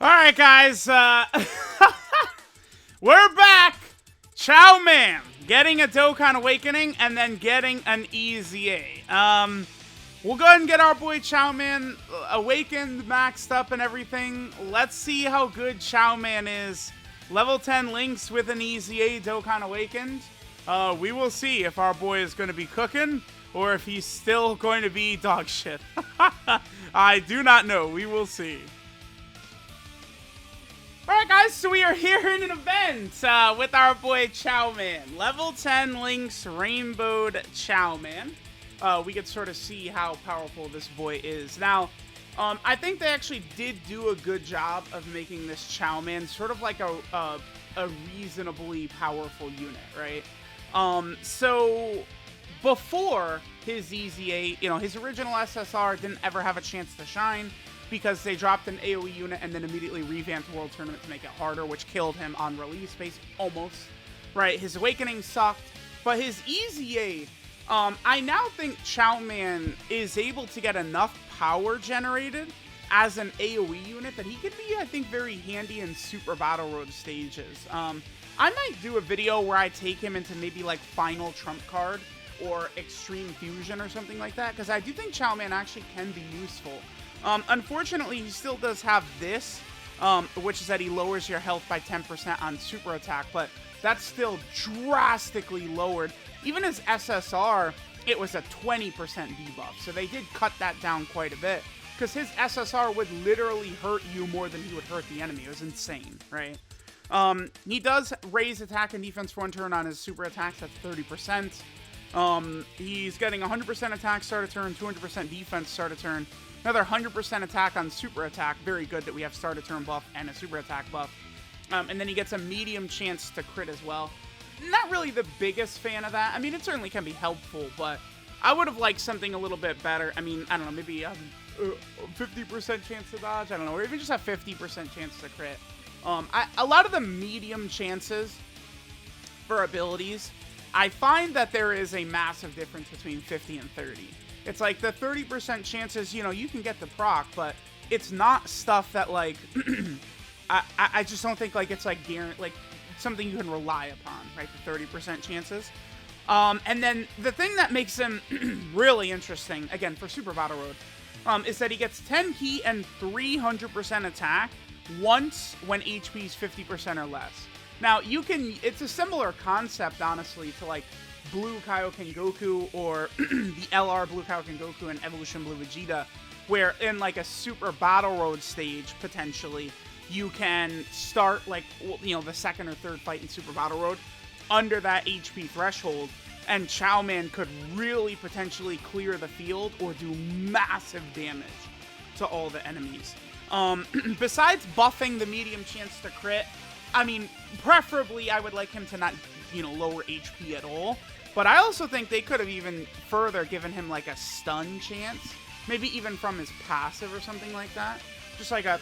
Alright, guys, we're back! Chiaoman getting a Dokkan Awakening and then getting an EZA. We'll go ahead and get our boy Chiaoman awakened, maxed up, and everything. Let's see how good Chiaoman is. Level 10 links with an EZA Dokkan Awakened. We will see if our boy is going to be cooking or if he's still going to be dog shit. I do not know. We will see. Alright guys, so we are here in an event with our boy Chiaoman. Level 10 links rainbowed Chiaoman. We could sort of see how powerful this boy is. Now, I think they actually did do a good job of making this Chiaoman sort of like a reasonably powerful unit, right? So before his EZA, his original SSR didn't ever have a chance to shine, because they dropped an AoE unit and then immediately revamped World Tournament to make it harder, which killed him on release base, almost. Right, his Awakening sucked, but his EZA, I now think Chiaoman is able to get enough power generated as an AoE unit that he could be, I think, very handy in Super Battle Road stages. I might do a video where I take him into maybe like Final Trump Card or Extreme Fusion or something like that, because I do think Chiaoman actually can be useful. Unfortunately, he still does have this, which is that he lowers your health by 10% on super attack, but that's still drastically lowered. Even his SSR, it was a 20% debuff, so they did cut that down quite a bit, because his SSR would literally hurt you more than he would hurt the enemy. It was insane, right? He does raise attack and defense for one turn on his super attacks. That's 30%. He's getting 100% attack start of turn, 200% defense start of turn. Another 100% attack on super attack. Very good that we have start of turn buff and a super attack buff. And then he gets a medium chance to crit as well. Not really the biggest fan of that. I mean, it certainly can be helpful, but I would have liked something a little bit better. I mean, I don't know, maybe a 50% chance to dodge. I don't know, or even just a 50% chance to crit. A lot of the medium chances for abilities, I find that there is a massive difference between 50 and 30. It's like the 30% chances, you can get the proc, but it's not stuff that, like, I just don't think, like, it's, like, something you can rely upon, right? The 30% chances. And then the thing that makes him really interesting, again, for Super Battle Road, is that he gets 10 ki and 300% attack once when HP is 50% or less. Now, it's a similar concept, honestly, to, like, Blue Kaioken Goku or the LR Blue Kaioken Goku and Evolution Blue Vegeta, where in like a Super Battle Road stage, potentially, you can start like, the second or third fight in Super Battle Road under that HP threshold, and Chiaoman could really potentially clear the field or do massive damage to all the enemies. Besides buffing the medium chance to crit, I mean, preferably I would like him to not, lower HP at all. But I also think they could have even further given him, like, a stun chance. Maybe even from his passive or something like that. Just like a,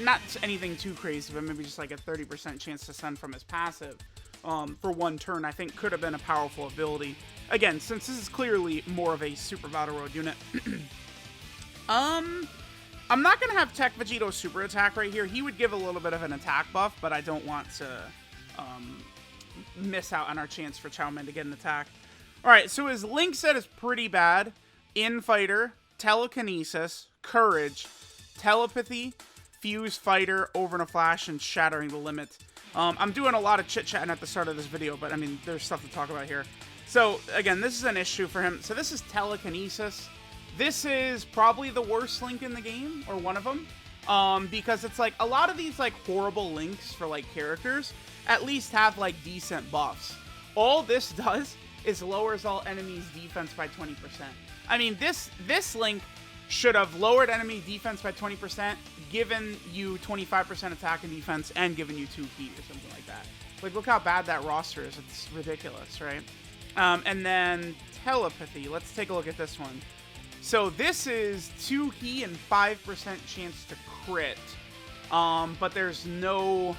not anything too crazy, but maybe just like a 30% chance to stun from his passive for one turn, I think could have been a powerful ability. Again, since this is clearly more of a Super Battle Road unit. I'm not going to have Tech Vegito super attack right here. He would give a little bit of an attack buff, but I don't want to miss out on our chance for Chiaoman to get an attack. Alright, so his link set is pretty bad. Infighter, Telekinesis, Courage, Telepathy, Fuse Fighter, Over in a Flash, and Shattering the Limit. I'm doing a lot of chit-chatting at the start of this video, but I mean, there's stuff to talk about here. So, again, this is an issue for him. So this is Telekinesis. This is probably the worst link in the game, or one of them. Because it's like, a lot of these like horrible links for like characters at least have like decent buffs. All this does is lowers all enemies' defense by 20%. I mean, this link should have lowered enemy defense by 20%, given you 25% attack and defense, and given you 2 ki or something like that. Like, look how bad that roster is. It's ridiculous, right? And then Telepathy. Let's take a look at this one. So this is 2 ki and 5% chance to crit. But there's no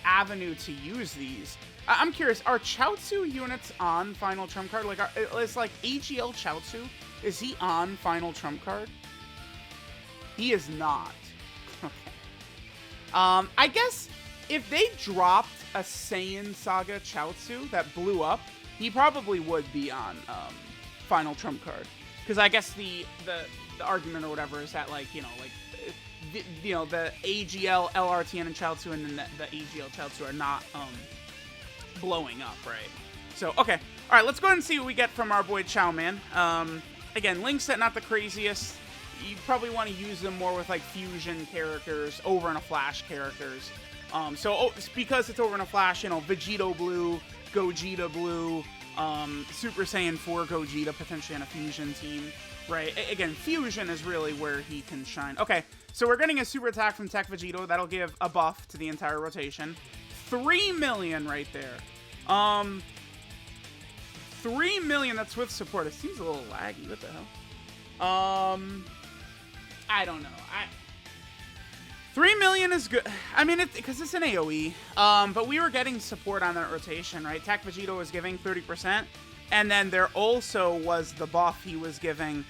avenue to use these. I'm curious, are Chaozu units on Final Trump Card? Like, is like AGL Chaozu, is he on Final Trump Card? He is not. Okay. I guess if they dropped a Saiyan Saga Chaozu that blew up, he probably would be on Final Trump Card. Because I guess the argument or whatever is that, like, you know, like, the AGL, LRTN, and Chaozu, and then the AGL Chaozu are not blowing up, right? So, okay. All right, let's go ahead and see what we get from our boy Chaoman. Again, link set not the craziest. You probably want to use them more with, like, fusion characters, over in a flash characters. Because it's over in a flash, you know, Vegito blue, Gogeta blue, Super Saiyan 4 Gogeta potentially on a fusion team, right? Again, fusion is really where he can shine. Okay, so we're getting a super attack from Tech Vegito. That'll give a buff to the entire rotation. 3 million right there. 3 million, that's with support. It seems a little laggy. What the hell? I don't know. 3 million is good. I mean, because it's an AoE. But we were getting support on that rotation, right? Tech Vegito was giving 30%. And then there also was the buff he was giving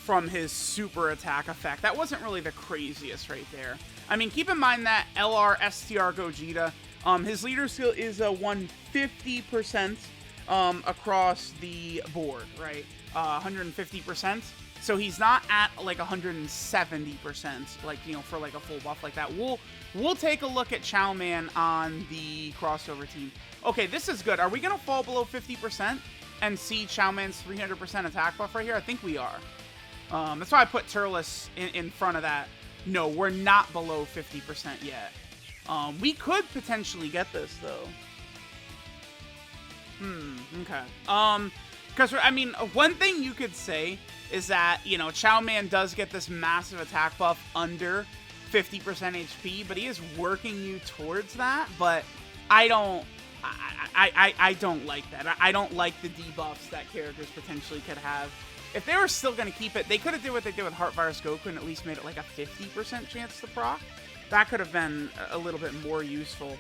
from his super attack effect. That wasn't really the craziest right there. I mean, keep in mind that LR STR Gogeta, his leader skill is a 150% across the board, right? 150%. So he's not at like 170%, like, you know, for like a full buff like that. We'll take a look at Chaoman on the crossover team. Okay, this is good. Are we gonna fall below 50% and see Chaoman's 300% attack buff right here? I think we are. That's why I put Turles in front of that. No, we're not below 50% yet. We could potentially get this though. Okay. Because, I mean, one thing you could say is that, you know, Chaoman does get this massive attack buff under 50% HP, but he is working you towards that, but I don't like that. I don't like the debuffs that characters potentially could have. If they were still going to keep it, they could have did what they did with Heart Virus Goku and at least made it like a 50% chance to proc. That could have been a little bit more useful.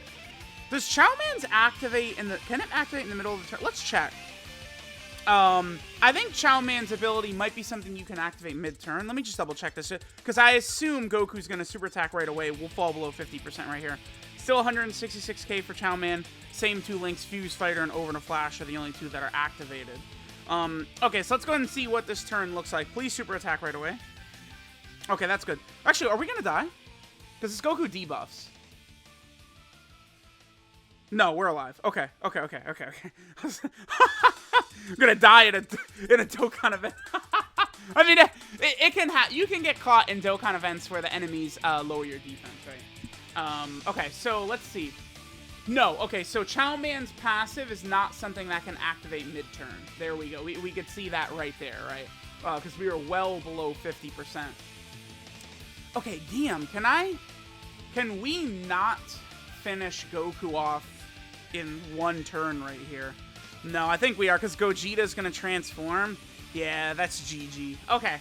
Does Chaoman's activate in the... Can it activate in the middle of the turn? Let's check. I think Chaoman's ability might be something you can activate mid-turn. Let me just double-check this, because I assume Goku's going to super attack right away. We'll fall below 50% right here. Still 166k for Chaoman. Same two links, Fuse Fighter and Over in a Flash are the only two that are activated. Okay, so let's go ahead and see what this turn looks like. Please super attack right away. Okay, that's good. Actually, are we going to die? Because it's Goku debuffs. No, we're alive. Okay. I'm gonna die in a Dokkan event. I mean, it can you can get caught in Dokkan events where the enemies lower your defense, right? Okay, so let's see. No, okay, so Chaoman's passive is not something that can activate mid-turn. There we go. We could see that right there, right? Because we were well below 50%. Okay, damn. Can we not finish Goku off in one turn right here? No, I think we are, because Gogeta's gonna transform. Yeah, that's GG. Okay.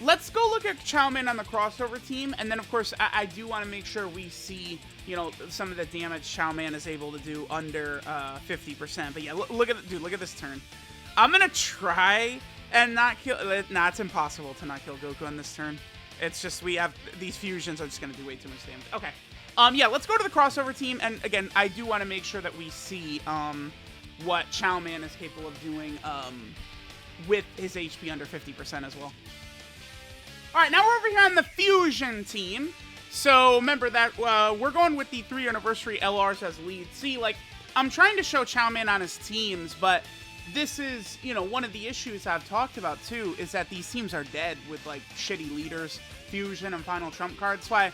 Let's go look at Chaoman on the crossover team, and then, of course, I do want to make sure we see, you know, some of the damage Chaoman is able to do under 50%. But yeah, look at dude, look at this turn. I'm gonna try and not kill... Nah, it's impossible to not kill Goku on this turn. It's just, we have... These fusions are just gonna do way too much damage. Okay. Yeah, let's go to the crossover team, and again, I do want to make sure that we see, what Chaoman is capable of doing with his HP under 50% as well. Alright, now we're over here on the Fusion team. So, remember that we're going with the 3 anniversary LRs as lead. See, like, I'm trying to show Chaoman on his teams, but this is, you know, one of the issues I've talked about, too, is that these teams are dead with, like, shitty leaders, Fusion, and Final Trump cards. That's why,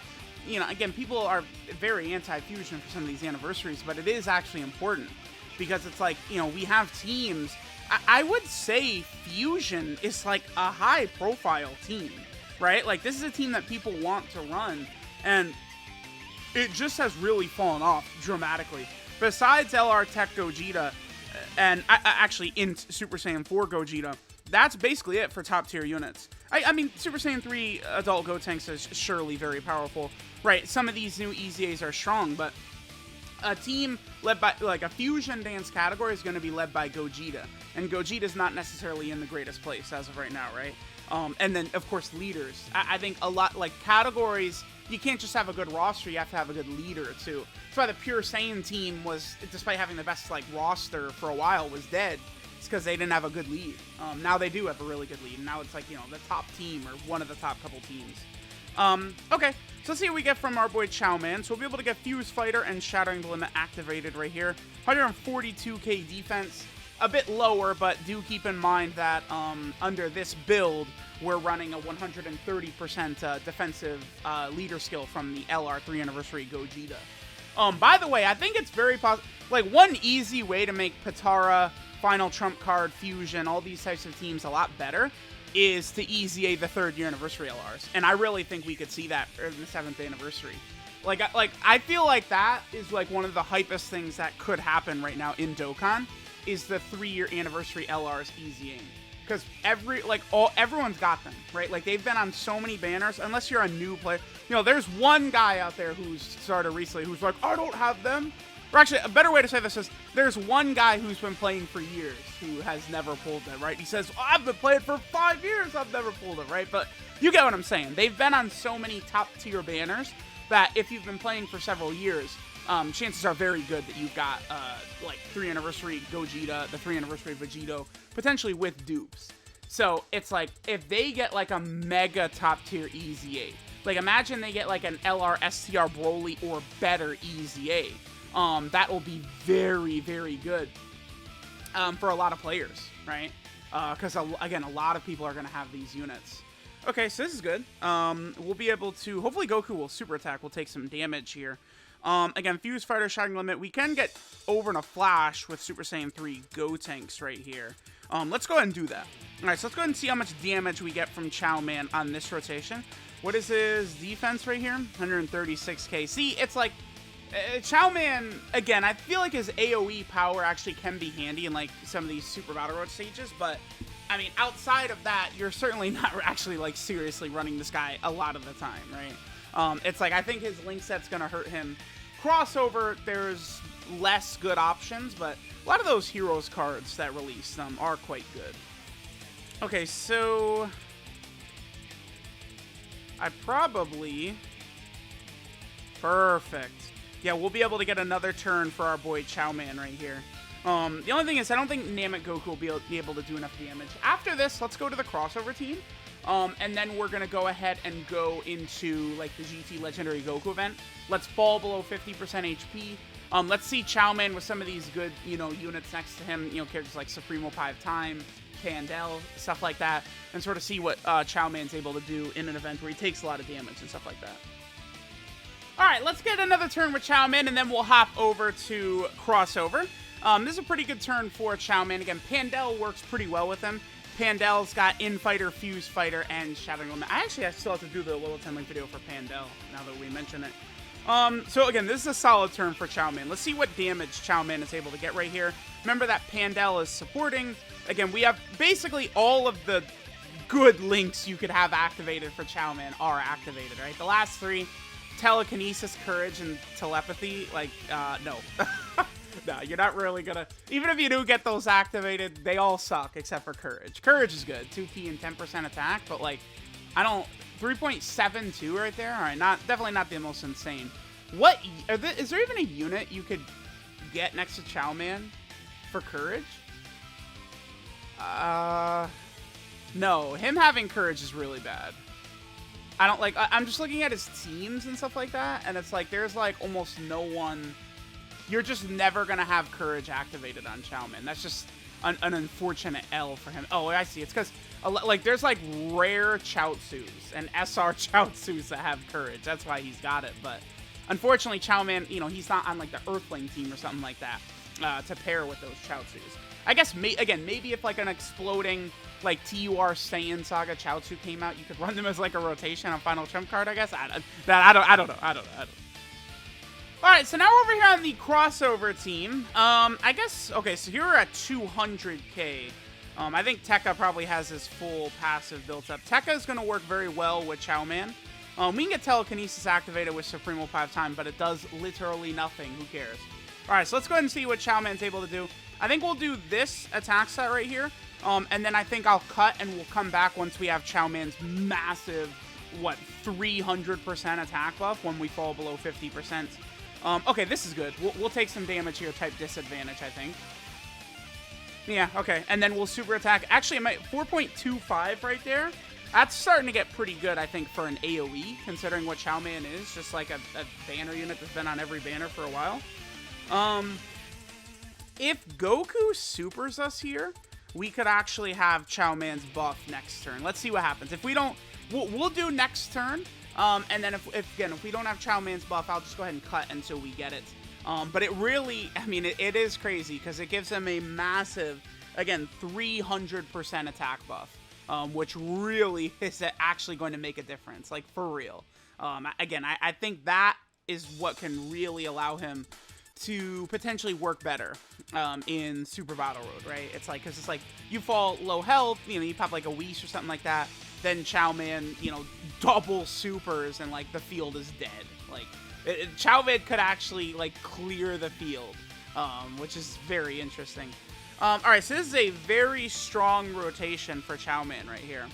you know, again, people are very anti-Fusion for some of these anniversaries, but it is actually important. Because it's like, you know, we have teams. I would say Fusion is like a high-profile team, right? Like, this is a team that people want to run, and it just has really fallen off dramatically. Besides LR Tech Gogeta, and actually in Super Saiyan 4 Gogeta, that's basically it for top-tier units. I mean, Super Saiyan 3 Adult Gotenks is surely very powerful, right? Some of these new EZAs are strong, but a team led by, like, a fusion dance category is going to be led by Gogeta. And Gogeta's not necessarily in the greatest place as of right now, right? And then, of course, leaders. I think a lot, like, categories, you can't just have a good roster, you have to have a good leader, too. That's why the Pure Saiyan team was, despite having the best, like, roster for a while, was dead. It's because they didn't have a good lead. Now they do have a really good lead. And now it's like, you know, the top team or one of the top couple teams. Okay, so let's see what we get from our boy Chiaoman. So we'll be able to get Fuse Fighter and Shattering the Limit activated right here. 142k defense. A bit lower, but do keep in mind that under this build, we're running a 130% defensive leader skill from the LR 3 Anniversary Gogeta. By the way, I think it's very possible. Like, one easy way to make Potara, Final Trump Card, Fusion, all these types of teams a lot better is to EZA the 3rd year anniversary LRs. And I really think we could see that in the 7th anniversary. Like I feel like that is like one of the hypest things that could happen right now in Dokkan is the 3-year anniversary LRs EZAing. Because everyone's got them, right? Like, they've been on so many banners, unless you're a new player. You know, there's one guy out there who's started recently who's like, I don't have them. Or actually, a better way to say this is, there's one guy who's been playing for years who has never pulled them, right? He says, I've been playing for 5 years, I've never pulled them, right? But you get what I'm saying. They've been on so many top-tier banners that if you've been playing for several years, chances are very good that you've got, like, 3 anniversary Gogeta, the 3 anniversary Vegito, potentially with dupes. So, it's like, if they get, like, a mega top-tier EZA, like, imagine they get, like, an LR STR Broly or better EZA. That will be very, very good for a lot of players, right? Because, again, a lot of people are going to have these units. Okay, so this is good. We'll be able to... Hopefully Goku will super attack. We'll take some damage here. Again, Fuse Fighter, Shattering Limit. We can get over in a flash with Super Saiyan 3 Gotenks right here. Let's go ahead and do that. Alright, so let's go ahead and see how much damage we get from Chiaoman on this rotation. What is his defense right here? 136k. See, it's like... Chiaoman, again, I feel like his AoE power actually can be handy in, like, some of these Super Battle Road stages, but, I mean, outside of that, you're certainly not actually, like, seriously running this guy a lot of the time, right? It's like, I think his link set's gonna hurt him. Crossover, there's less good options, but a lot of those Heroes cards that release them are quite good. Okay, so... I probably... Perfect. Yeah, we'll be able to get another turn for our boy Chiaoman right here. The only thing is, I don't think Namek Goku will be able to do enough damage. After this, let's go to the crossover team. And then we're going to go ahead and go into, like, the GT Legendary Goku event. Let's fall below 50% HP. Let's see Chiaoman with some of these good, you know, units next to him. You know, characters like Supremo 5 Time, Pandel, stuff like that. And sort of see what Chiaoman's able to do in an event where he takes a lot of damage and stuff like that. Alright, let's get another turn with Chiaoman, and then we'll hop over to crossover. This is a pretty good turn for Chiaoman. Again, Pandel works pretty well with him. Pandel's got In-Fighter, Fuse Fighter, and Shattering Limit. I still have to do the little 10-link video for Pandel, now that we mention it. So again, this is a solid turn for Chiaoman. Let's see what damage Chiaoman is able to get right here. Remember that Pandel is supporting. Again, we have basically all of the good links you could have activated for Chiaoman are activated, right? The last 3... Telekinesis, Courage, and Telepathy, like, no. No, you're not really gonna... Even if you do get those activated, they all suck, except for Courage. Courage is good, 2P and 10% attack, but, like, I don't... 3.72 right there? Alright, definitely not the most insane. What... Is there even a unit you could get next to Chiaoman for Courage? No, him having Courage is really bad. I don't like... I'm just looking at his teams and stuff like that, and it's like, there's, like, almost no one... You're just never going to have Courage activated on Chiaoman. That's just an unfortunate L for him. Oh, I see. It's because, like, there's, like, rare Chaozus and SR Chaozus that have Courage. That's why he's got it, but... Unfortunately, Chiaoman, you know, he's not on, like, the Earthling team or something like that to pair with those Chaozus. I guess, again, maybe if, like, an exploding... like TUR Saiyan Saga Chaozu came out, you could run them as like a rotation on Final Trump Card, I guess. I don't know. Alright, so now we're over here on the crossover team. I guess, okay, so here we're at 200k. I think Tekka probably has his full passive built up. Tekka is going to work very well with Chiaoman. We can get Telekinesis activated with Supremo 5 Time, but it does literally nothing. Who cares? Alright, so let's go ahead and see what Chiaoman's able to do. I think we'll do this attack set right here. And then I think I'll cut and we'll come back once we have Chaoman's massive, what, 300% attack buff when we fall below 50%. Okay, this is good. We'll take some damage here, type disadvantage, I think. Yeah, okay. And then we'll super attack. Actually, I might 4.25 right there. That's starting to get pretty good, I think, for an AoE, considering what Chaoman is. Just like a banner unit that's been on every banner for a while. If Goku supers us here, we could actually have Chaoman's buff next turn. Let's see what happens. If we don't, we'll do next turn. And then if we don't have Chaoman's buff, I'll just go ahead and cut until we get it. But it really, I mean, it is crazy because it gives him a massive, again, 300% attack buff, which really is actually going to make a difference, like for real. Again, I think that is what can really allow him to potentially work better in Super Battle Road, right? It's like, because it's like you fall low health, you know, you pop like a Whis or something like that, then Chaoman, you know, double supers and like the field is dead. Like, Chaoman could actually like clear the field, which is very interesting. All right, so this is a very strong rotation for Chaoman right here.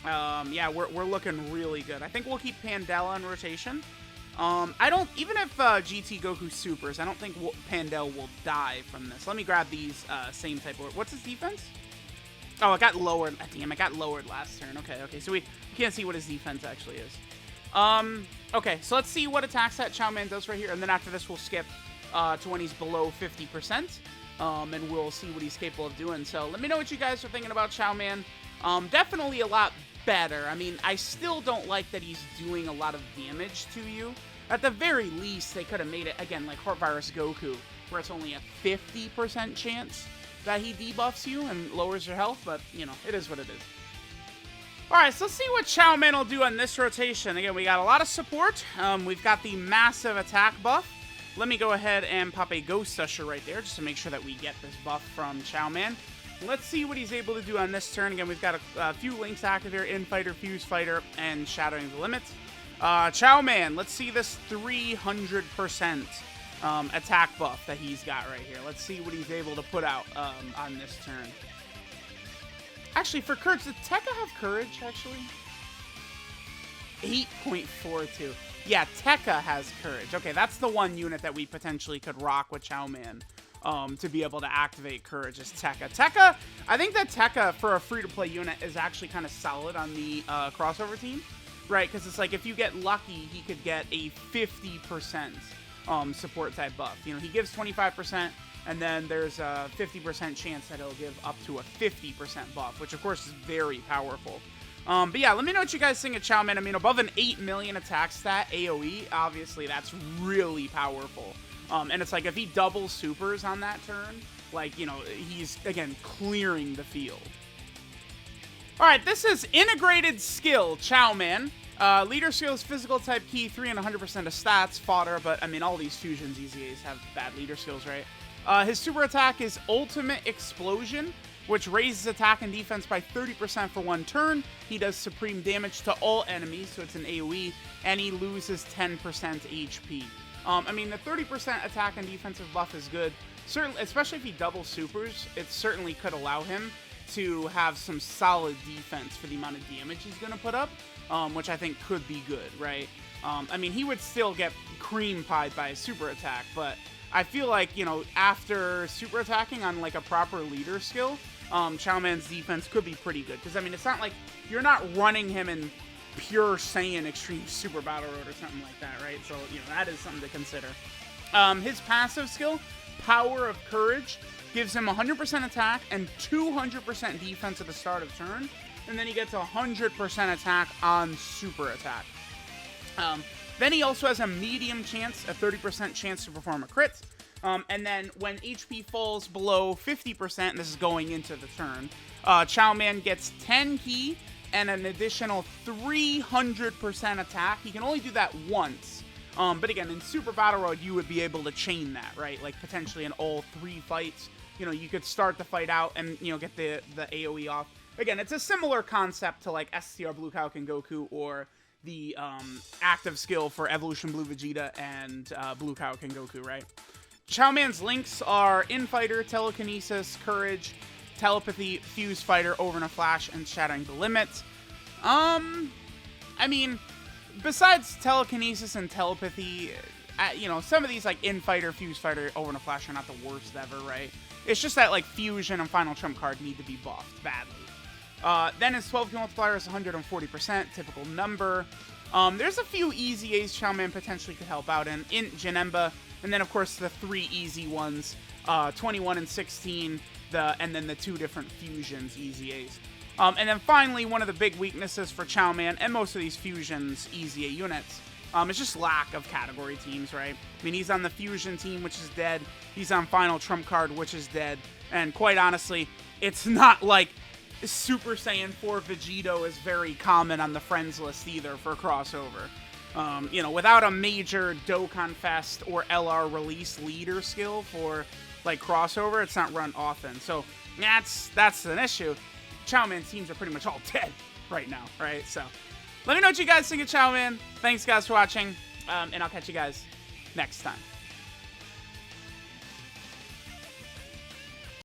Yeah, we're looking really good. I think we'll keep Pandela in rotation. I don't, even if GT Goku supers, I don't think Pandel will die from this. Let me grab these same type of, what's his defense? Oh, it got lowered. Damn, it got lowered last turn. Okay, so we can't see what his defense actually is. Okay, so let's see what attacks that Chaoman does right here, and then after this we'll skip to when he's below 50%, and we'll see what he's capable of doing. So let me know what you guys are thinking about Chaoman. Definitely a lot better. I mean, I still don't like that he's doing a lot of damage to you. At the very least, they could have made it, again, like Heart Virus Goku, where it's only a 50% chance that he debuffs you and lowers your health, but, you know, it is what it is. Alright, so let's see what Chaoman will do on this rotation. Again, we got a lot of support. We've got the massive attack buff. Let me go ahead and pop a Ghost Usher right there, just to make sure that we get this buff from Chaoman. Let's see what he's able to do on this turn. Again, we've got a few links active here, Infighter, Fuse Fighter, and Shadowing the Limits. Chaoman, let's see this 300% attack buff that he's got right here. Let's see what he's able to put out on this turn. Actually, for Courage, does Tekka have Courage, actually? 8.42. Yeah, Tekka has Courage. Okay, that's the one unit that we potentially could rock with Chaoman to be able to activate Courage is Tekka. Tekka, I think that Tekka, for a free-to-play unit, is actually kind of solid on the crossover team, right? Because it's like, if you get lucky, he could get a 50% support type buff. You know, he gives 25%, and then there's a 50% chance that it'll give up to a 50% buff, which of course is very powerful. But yeah, let me know what you guys think of Chaoman. I mean, above an 8 million attack stat AoE, obviously that's really powerful. And it's like, if he doubles supers on that turn, like, you know, he's, again, clearing the field. Alright, this is Integrated Skill Chaoman. Leader skills, physical type key, 3 and 100% of stats, fodder, but I mean, all these fusions EZAs have bad leader skills, right? His super attack is Ultimate Explosion, which raises attack and defense by 30% for one turn. He does supreme damage to all enemies, so it's an AoE, and he loses 10% HP. I mean, the 30% attack and defensive buff is good, certainly, especially if he double supers. It certainly could allow him to have some solid defense for the amount of damage he's going to put up, which I think could be good, right? I mean, he would still get cream pied by a super attack, but I feel like, you know, after super attacking on like a proper leader skill, Chaoman's defense could be pretty good. Because, I mean, it's not like you're not running him in pure Saiyan Extreme Super Battle Road or something like that, right? So, you know, that is something to consider. His passive skill, Power of Courage, gives him 100% attack and 200% defense at the start of turn. And then he gets 100% attack on super attack. Then he also has a medium chance, a 30% chance to perform a crit. And then when HP falls below 50%, and this is going into the turn, Chaoman gets 10 ki and an additional 300% attack. He can only do that once. But again, in Super Battle Road, you would be able to chain that, right? Like, potentially in all 3 fights, you know, you could start the fight out and, you know, get the AoE off. Again, it's a similar concept to, like, STR Blue Kaioken Goku or the active skill for Evolution Blue Vegeta and Blue Kaioken Goku, right? Chaoman's links are Infighter, Telekinesis, Courage, Telepathy, Fuse Fighter, Over in a Flash, and Shattering the Limit. I mean, besides Telekinesis and Telepathy, you know, some of these, like, In-Fighter, Fuse Fighter, Over in a Flash are not the worst ever, right? It's just that, like, Fusion and Final Trump card need to be buffed badly. Then his 12 multiplier is 140%, typical number. There's a few easy A's Chaoman potentially could help out in Janemba, and then, of course, the 3 easy ones, 21 and 16, and then the 2 different fusions, easy A's. And then finally, one of the big weaknesses for Chaoman and most of these fusions, easy A units, is just lack of category teams, right? I mean, he's on the fusion team, which is dead. He's on Final Trump card, which is dead. And quite honestly, it's not like Super Saiyan 4 Vegito is very common on the friends list either for crossover. You know, without a major Dokkan Fest or LR release leader skill for, like, crossover, it's not run often. So that's an issue. Chaoman teams are pretty much all dead right now, right? So let me know what you guys think of Chaoman. Thanks, guys, for watching, and I'll catch you guys next time.